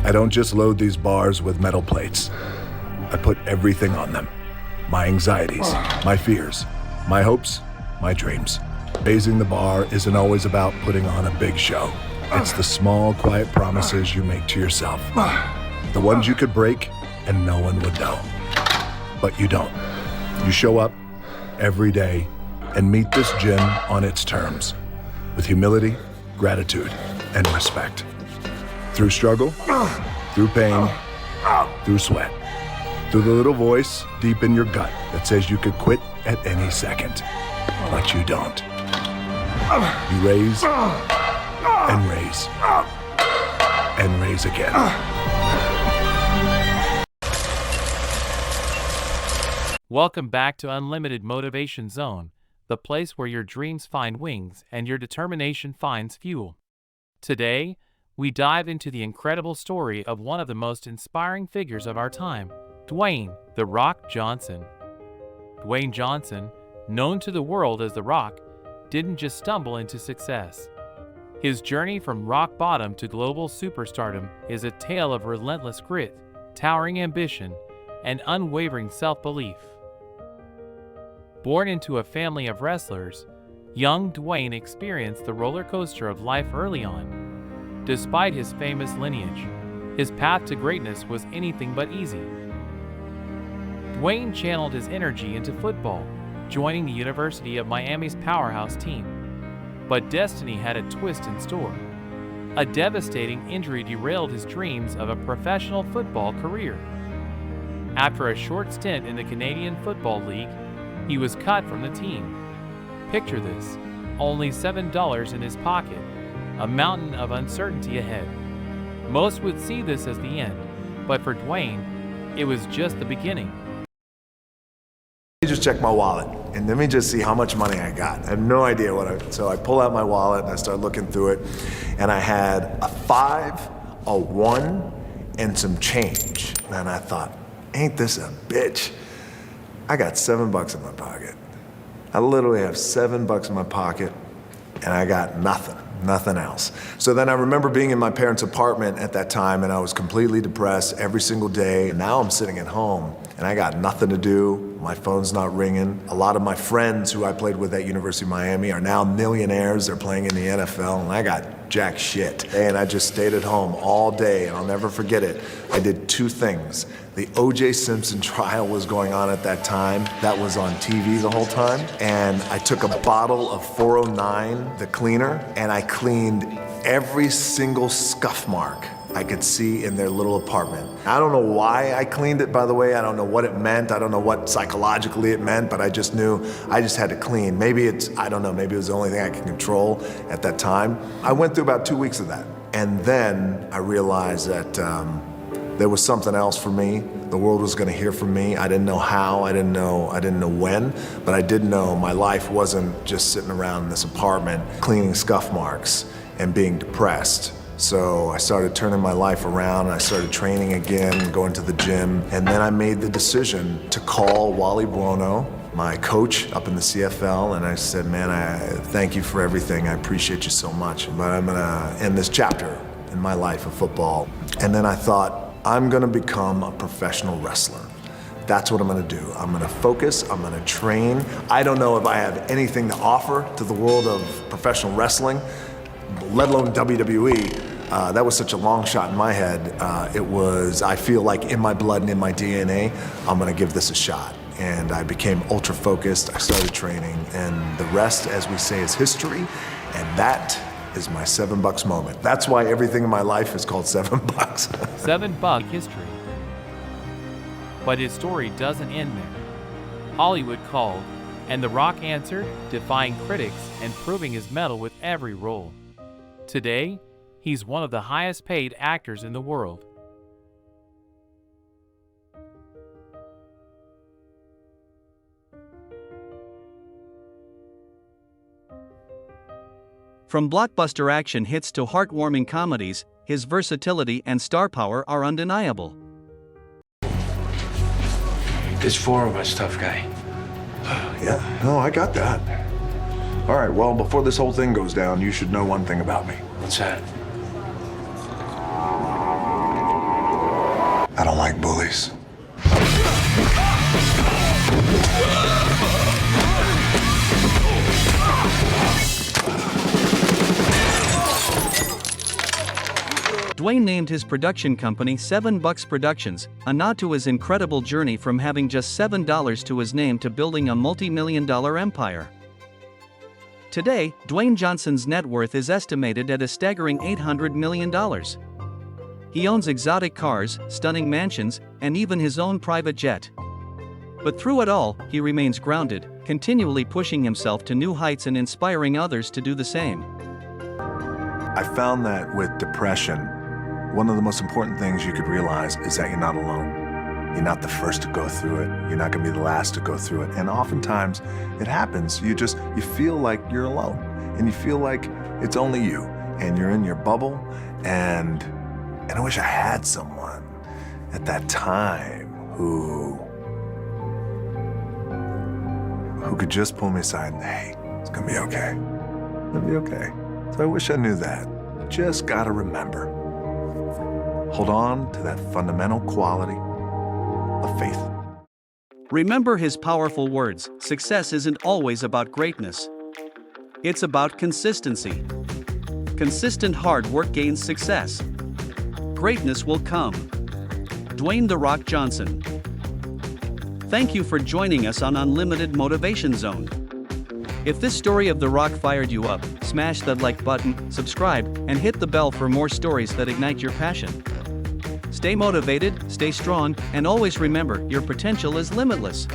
I don't just load these bars with metal plates. I put everything on them. My anxieties, my fears, my hopes, my dreams. Raising the bar isn't always about putting on a big show. It's the small, quiet promises you make to yourself. The ones you could break and no one would know. But you don't. You show up every day and meet this gym on its terms, with humility, gratitude, and respect. Through struggle, through pain, through sweat, through the little voice deep in your gut that says you could quit at any second, but you don't. You raise, and raise, and raise again. Welcome back to Unlimited Motivation Zone, the place where your dreams find wings and your determination finds fuel. Today, we dive into the incredible story of one of the most inspiring figures of our time, Dwayne "The Rock" Johnson. Dwayne Johnson, known to the world as The Rock, didn't just stumble into success. His journey from rock bottom to global superstardom is a tale of relentless grit, towering ambition, and unwavering self-belief. Born into a family of wrestlers, young Dwayne experienced the roller coaster of life early on. Despite his famous lineage, his path to greatness was anything but easy. Dwayne channeled his energy into football, joining the University of Miami's powerhouse team. But destiny had a twist in store. A devastating injury derailed his dreams of a professional football career. After a short stint in the Canadian Football League, he was cut from the team. Picture this, only $7 in his pocket, a mountain of uncertainty ahead. Most would see this as the end, but for Dwayne, it was just the beginning. Let me just check my wallet and let me just see how much money I got. I have no idea so I pull out my wallet and I start looking through it, and I had a 5, a 1, and some change. And I thought, ain't this a bitch? I got $7 in my pocket. I literally have $7 in my pocket and I got nothing else. So then I remember being in my parents' apartment at that time, and I was completely depressed every single day. And now I'm sitting at home and I got nothing to do. My phone's not ringing. A lot of my friends who I played with at University of Miami are now millionaires. They're playing in the NFL, and I got jack shit. And I just stayed at home all day, and I'll never forget it. I did 2 things. The O.J. Simpson trial was going on at that time. That was on TV the whole time. And I took a bottle of 409, the cleaner, and I cleaned every single scuff mark I could see in their little apartment. I don't know why I cleaned it, by the way. I don't know what it meant. I don't know what psychologically it meant, but I just knew I just had to clean. Maybe I don't know, maybe it was the only thing I could control at that time. I went through about 2 weeks of that. And then I realized that there was something else for me. The world was gonna hear from me. I didn't know how, I didn't know when, but I did know my life wasn't just sitting around in this apartment cleaning scuff marks and being depressed. So I started turning my life around, and I started training again, going to the gym, and then I made the decision to call Wally Buono, my coach up in the CFL, and I said, man, I thank you for everything. I appreciate you so much, but I'm gonna end this chapter in my life of football. And then I thought, I'm gonna become a professional wrestler. That's what I'm gonna do. I'm gonna focus, I'm gonna train. I don't know if I have anything to offer to the world of professional wrestling, let alone WWE. That was such a long shot in my head. I feel like in my blood and in my DNA, I'm gonna give this a shot. And I became ultra focused, I started training, and the rest, as we say, is history, and that is my $7 moment. That's why everything in my life is called $7. $7 history. But his story doesn't end there. Hollywood called, and The Rock answered, defying critics and proving his mettle with every role. Today, he's one of the highest paid actors in the world. From blockbuster action hits to heartwarming comedies, his versatility and star power are undeniable. There's 4 of us, tough guy. Yeah, no, I got that. All right, well, before this whole thing goes down, you should know one thing about me. What's that? Please. Dwayne named his production company $7 Productions, a nod to his incredible journey from having just $7 to his name to building a multi-million-dollar empire. Today, Dwayne Johnson's net worth is estimated at a staggering $800 million. He owns exotic cars, stunning mansions, and even his own private jet. But through it all, he remains grounded, continually pushing himself to new heights and inspiring others to do the same. I found that with depression, one of the most important things you could realize is that you're not alone. You're not the first to go through it. You're not gonna be the last to go through it. And oftentimes it happens. You feel like you're alone, and you feel like it's only you, and you're in your bubble. And I wish I had someone at that time who could just pull me aside and, hey, it's gonna be okay. It'll be okay. So I wish I knew that. Just gotta remember. Hold on to that fundamental quality of faith. Remember his powerful words: success isn't always about greatness. It's about consistency. Consistent hard work gains success. Greatness will come. Dwayne "The Rock" Johnson. Thank you for joining us on Unlimited Motivation Zone. If this story of The Rock fired you up, smash that like button, subscribe, and hit the bell for more stories that ignite your passion. Stay motivated, stay strong, and always remember, your potential is limitless.